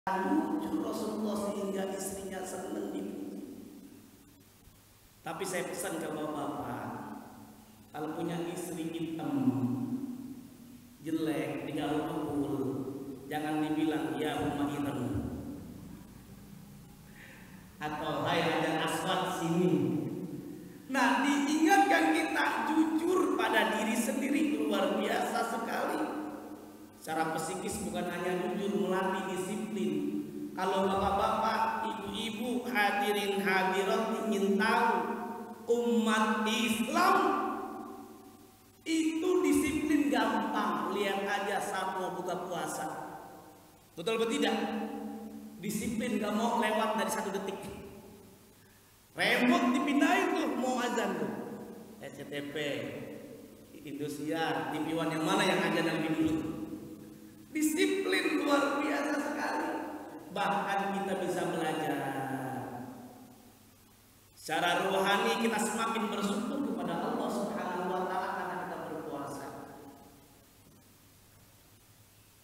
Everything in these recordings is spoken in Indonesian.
Lucu Rasulullah sehingga istrinya senang dipuji. Tapi saya pesan ke bapak-bapak, kalau punya istri hitam jelek digaul kubur, jangan dibilang ya Umma Irem atau hai Hajar Aswad sini. Nah, diingatkan kita jujur pada diri sendiri luar biasa sekali. Secara psikis bukan hanya jujur, melatih disiplin. Kalau bapak-bapak, ibu-ibu, hadirin hadirat ingin tahu umat Islam itu disiplin gampang. Lihat aja saat mau buka puasa. Betul betul tidak? Disiplin gak mau lewat dari 1 detik. Remote dipindahin tuh mau azan tuh. SCTV, Indosiar, TV One yang mana yang azan lebih dulu? Disiplin luar biasa sekali. Bahkan kita bisa belajar. Secara rohani kita semakin bersyukur kepada Allah Subhanahu wa taala karena kita berpuasa.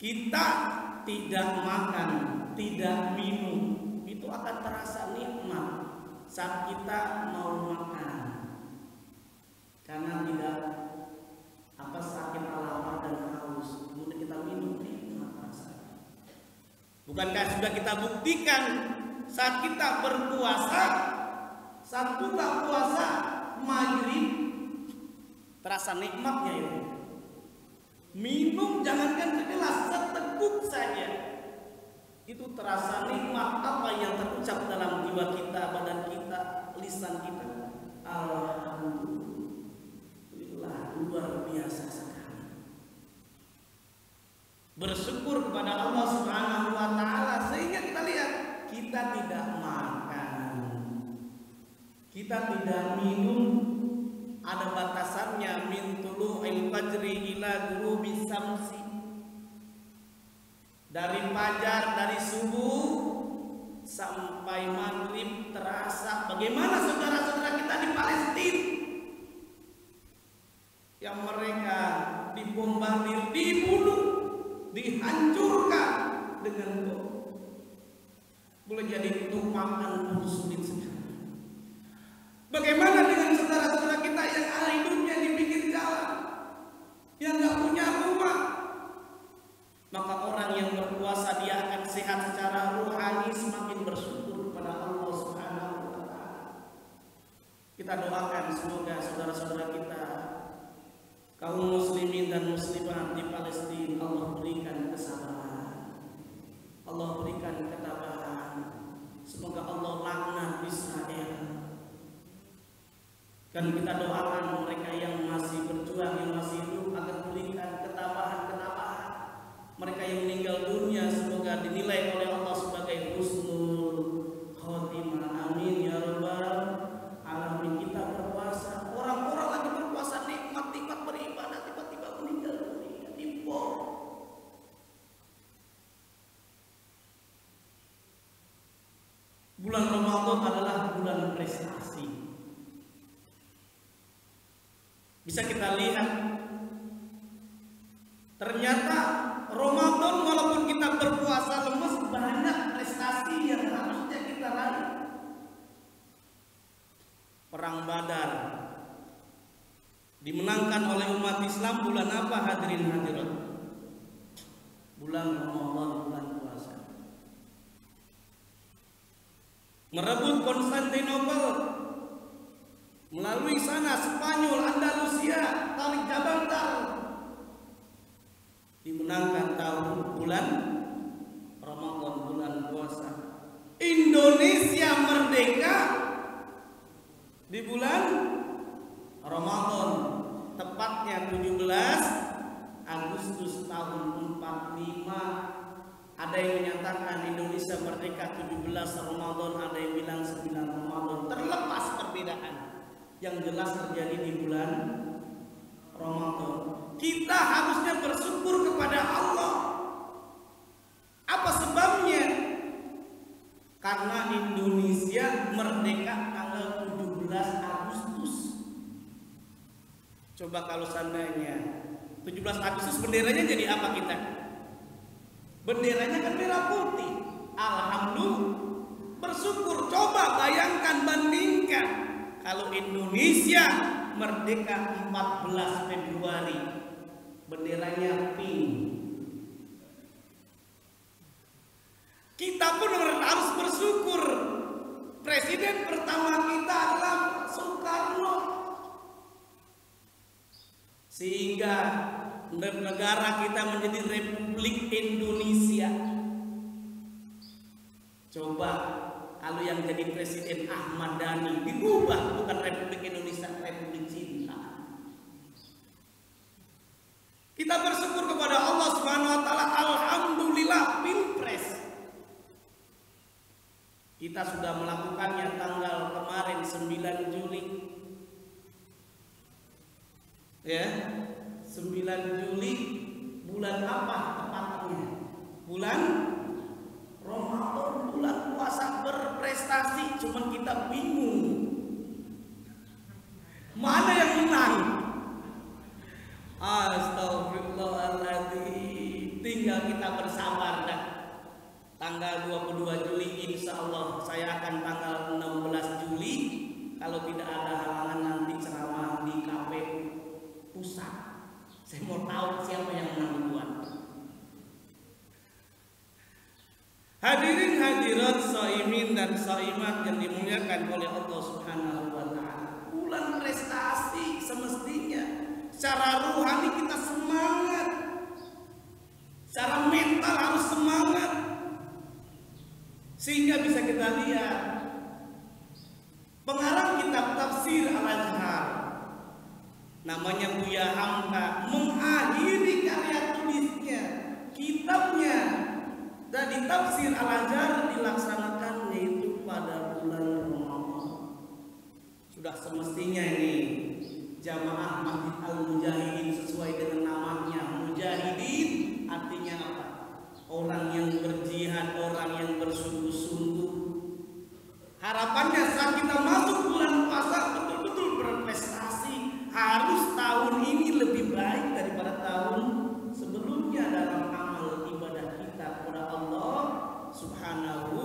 Kita tidak makan, tidak minum, itu akan terasa nikmat saat kita mau makan. Karena tidak saat kita lapar dan haus, kemudian kita minum nikmat rasanya. Bukankah sudah kita buktikan saat kita berpuasa, saat buka puasa maghrib terasa nikmatnya ya. Minum jangankan segelas, seteguk saja itu terasa nikmat. Apa yang terucap dalam jiwa kita, badan kita, lisan kita, alhamdulillah, luar biasa sekali. Bersyukur kepada Allah Subhanahu wa taala sehingga kita lihat kita tidak makan, kita tidak minum, ada batasannya, min tulu'il fajri ila ghurubi samsi. Dari fajar, dari subuh sampai maghrib terasa. Bagaimana saudara-saudara kita di Palestina yang mereka dibombardir, dibunuh, dihancurkan dengan bom. Boleh jadi tumpahan pun sulit sekali. Bagaimana dengan saudara-saudara kita yang hidupnya di pinggir jalan, yang gak punya rumah? Maka orang yang berpuasa dia akan sehat secara rohani, semakin bersyukur kepada Allah Subhanahu wa taala. Kita doakan semoga saudara-saudara kita kaum muslimin dan muslimat di Palestina Allah berikan kesabaran, Allah berikan ketabahan. Semoga Allah laknat Israel. Dan kita doakan mereka yang masih berjuang, yang masih hidup agar berikan ketabahan-ketabahan. Mereka yang meninggal dunia semoga dinilai oleh Allah sebagai husnul khotimah. Amin ya rabbal alamin. Kita berpuasa, orang-orang lagi berpuasa nikmat-nikmat beribadah, tiba-tiba meninggal dunia dibom. Bulan Ramadan adalah bulan prestasi. Bisa kita lihat, ternyata Ramadan walaupun kita berpuasa lemes, banyak prestasi yang harusnya kita raih. Perang Badar dimenangkan oleh umat Islam bulan apa hadirin hadirat? Bulan Ramadan, bulan puasa. Merebut Konstantinopel, melalui sana Spanyol, Andalusia, tarik Gibraltar, dimenangkan tahun bulan Ramadan, bulan puasa. Indonesia merdeka di bulan Ramadan, tepatnya 17 Agustus tahun 45. Ada yang menyatakan Indonesia merdeka 17 Ramadan, ada yang bilang 9 Ramadan. Terlepas perbedaan, yang jelas terjadi di bulan Ramadan. Kita harusnya bersyukur kepada Allah. Apa sebabnya? Karena Indonesia merdeka tanggal 17 Agustus. Coba kalau seandainya 17 Agustus benderanya jadi apa kita? Benderanya kan merah putih. alhamdulillah, bersyukur. Coba bayangkan, bandingkan kalau Indonesia merdeka 14 Februari, benderanya pink. Kita pun harus bersyukur. Presiden pertama kita adalah Soekarno, sehingga negara kita menjadi Republik Indonesia. Coba kalau yang jadi presiden Ahmad Dhani diubah, bukan Republik Indonesia, Republik Cinta. Kita bersyukur kepada Allah Subhanahu wa taala, alhamdulillah Pilpres kita sudah melakukannya tanggal kemarin 9 Juli. Ya, 9 Juli bulan apa tepatnya? Bulan Ramadan, bulan puasa, berprestasi. Cuman kita bingung mana yang menang. Astagfirullahaladzim. Tinggal kita bersabar dah. Tanggal 22 Juli insya Allah saya akan tanggal 16 Juli, kalau tidak ada halangan nanti ceramah di KPU pusat. Saya mau tahu siapa yang menang duluan. Hadirin hadirat, shaimin dan shaimat yang dimuliakan oleh Allah Subhanahu wa taala. Bulan prestasi, semestinya secara rohani kita semangat. Secara mental harus semangat. Sehingga bisa kita lihat pengarang kitab tafsir Al-Azhar, namanya Buya Hamka, mengakhiri karya tulisnya, kitabnya dari tafsir Al-Azhar dilaksanakan yaitu pada bulan Ramadan. Sudah semestinya ini jamaah Masjid Al-Mujahidin sesuai dengan namanya. Mujahidin artinya apa? Orang yang berjihad, orang yang bersungguh-sungguh. Harapannya saat kita masuk bulan puasa betul-betul berprestasi. Harus tahun ini lebih baik daripada tahun sebelumnya dalam amal ibadah kita kepada Allah Subhanahu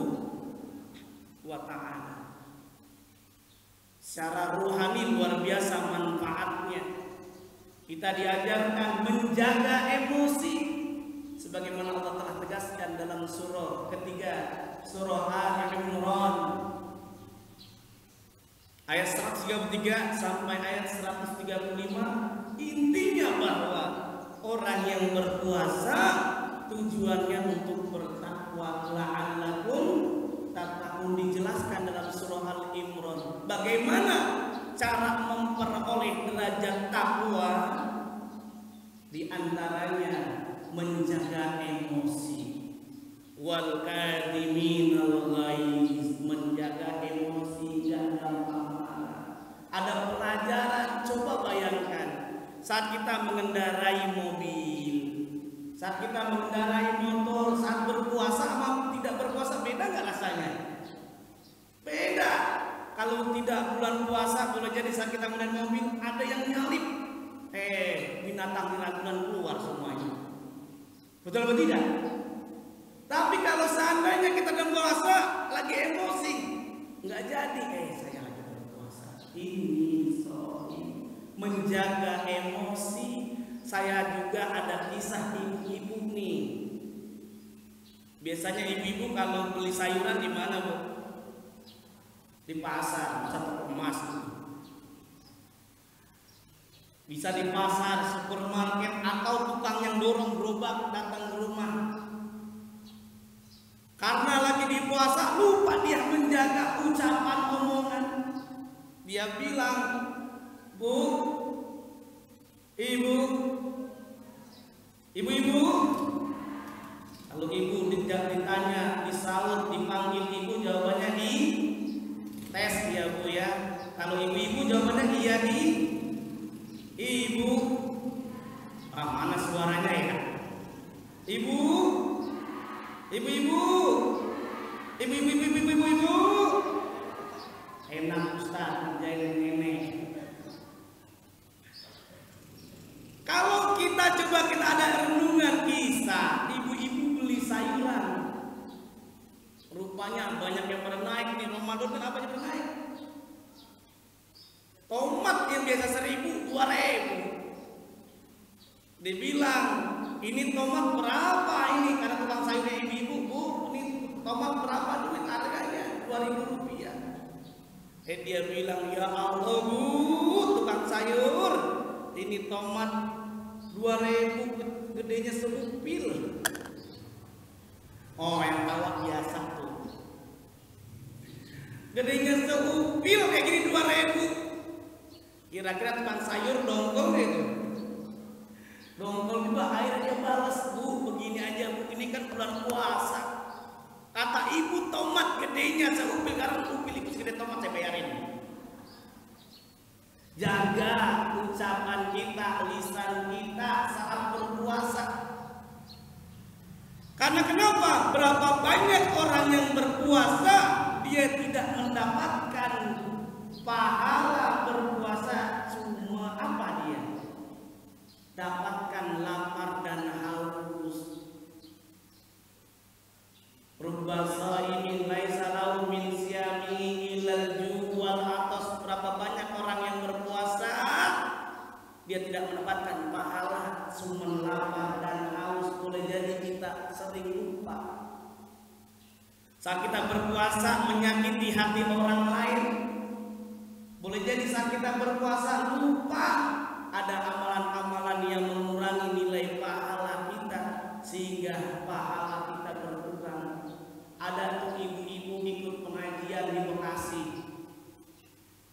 wa ta'ala. Secara rohani luar biasa manfaatnya. Kita diajarkan menjaga emosi, sebagaimana Allah telah tegaskan dalam surah ketiga, surah Al-Imran ayat 133 sampai ayat 135. Intinya bahwa orang yang berpuasa tujuannya untuk bertakwa, la'allakum tattaqun, dijelaskan dalam surah Al-Imran. Bagaimana cara memperoleh derajat takwa? Di antaranya menjaga emosi, wal kadhiminal ghaiz, menjaga emosi dan gampang marah. Ada pelajaran, coba bayangkan saat kita mengendarai mobil, saat kita mengendarai motor, saat berpuasa sama tidak berpuasa, beda nggak rasanya? Beda. Kalau tidak bulan puasa, boleh jadi saat kita mengendarai mobil ada yang nyalip, binatang ragunan keluar semuanya. Betul atau tidak? Tapi kalau seandainya kita dalam puasa lagi emosi, nggak jadi. Saya lagi berpuasa. Ini menjaga emosi. Saya juga ada kisah ibu-ibu nih. Biasanya ibu-ibu kalau beli sayuran di mana, Bu? Di pasar, satu emas. Bisa di pasar, supermarket, atau tukang yang dorong gerobak datang ke rumah. Karena lagi di puasa, lupa dia menjaga ucapan omongan. Dia bilang, Bu, ibu-ibu. Kalau ibu ditanya, disaut, dipanggil ibu, jawabannya di tes ya Bu ya. Kalau ibu-ibu jawabannya iya di ibu. Mana suaranya ya? Ibu. Enak Ustaz kerjain nenek. Kalau kita coba kita ada renungan kisah ibu-ibu beli sayuran. Ramadan kenapa jadi naik? Tomat yang biasa 1.000, 2.000. Dibilang, ini tomat berapa ini? Karena tukang sayurnya ibu-ibu, Bu, ini tomat berapa duit harganya? 2.000 rupiah. Dia bilang, ya Allah Bu, tukang sayur, ini tomat 2.000 gedenya seupil. Oh, yang bawa biasa tuh. Gedenya seupil kayak gini 2.000. Kira-kira tukang sayur dongkol itu. Dongkol juga akhirnya balas, Bu, begini aja Bu, ini kan bulan puasa. Kata ibu tomat gedenya seupil, karena upil itu segede tomat saya bayarin. Jaga ucapan kita, lisan kita saat berpuasa. Karena kenapa? Berapa banyak orang yang berpuasa dia tidak mendapatkan pahala berpuasa, cuma apa dia? Dapatkan lapar dan haus. Rubba shaimin laisa lahu min siyamihi illal ju' wal atas. Berapa banyak orang yang berpuasa dia tidak mendapatkan pahala, cuma lapar dan haus. Boleh jadi kita sering lupa. Saat kita berpuasa menyakiti hati orang lain. Boleh jadi saat kita berpuasa lupa ada amalan-amalan yang mengurangi nilai pahala kita sehingga pahala kita berkurang. Ada tuh ibu-ibu ikut pengajian di Bekasi,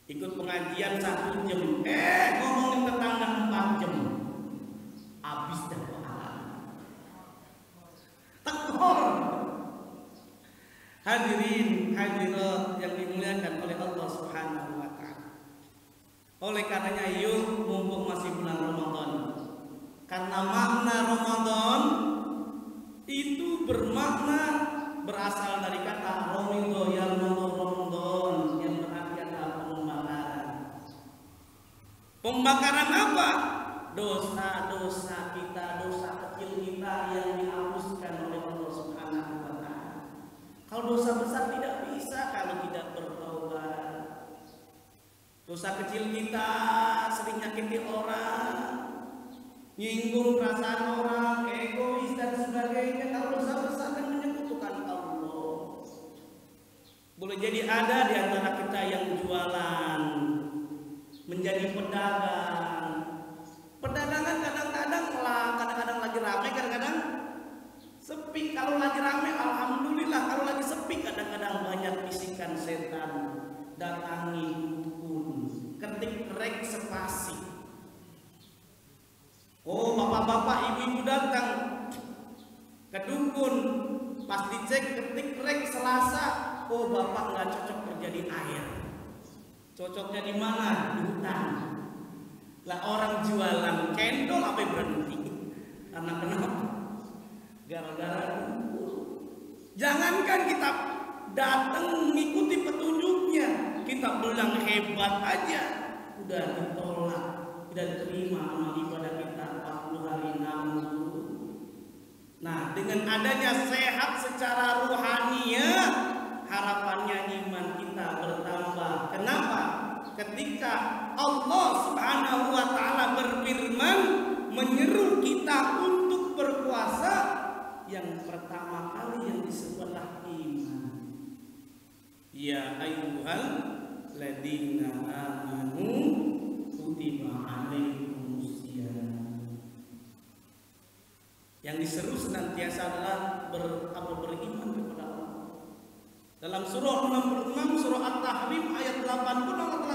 ikut pengajian 1 jam, ngomongin tetangga 4 jam, habis dah pahala. Tekor. Hadirin hadirat yang dimuliakan oleh Allah Subhanahu wa taala. Oleh karenanya yuk mumpung masih bulan Ramadan. Karena makna Ramadan itu bermakna berasal dari kata Ramadan yang berarti adalah pembakaran. Pembakaran apa? Dosa-dosa kita, dosa kecil kita yang dihapuskan oleh Allah Subhanahu wa taala. Kalau dosa besar tidak bisa kalau tidak bertobat. Dosa kecil kita sering nyakiti orang, nyinggung perasaan orang, egois dan sebagainya. Kalau dosa besar kan menyekutukan Allah. Boleh jadi ada di antara kita yang jualan, menjadi pedagang. Pedagangan kadang-kadang lagi ramai, kadang-kadang sepi. Kalau lagi ramai alhamdulillah, kalau lagi sepi kadang-kadang banyak bisikan setan. Datangi dukun, ketik rek spasi. Oh, bapak-bapak, ibu-ibu datang ke dukun, pas dicek ketik rek Selasa. Oh, bapak nggak cocok kerja di air. Cocoknya di mana? Di hutan. Lah orang jualan cendol apa berhenti? Karena kenapa? Gara-gara dukun. Jangankan kita datang mengikuti petunjuknya, kita bilang hebat aja, udah ditolak, tidak diterima amal ibadah kita 40 hari namun. Nah, dengan adanya sehat secara rohaniah, harapannya iman kita bertambah. Kenapa? Ketika Allah Subhanahu wa taala berfirman menyeru kita untuk berpuasa, yang pertama kali yang disebutlah iman. Ya ayyuhal ladina amanu kutiba alaikumus syiyam. Yang diseru senantiasa adalah beriman kepada Allah. Dalam surah 66 surah At-Tahrim ayat 80 Allah telah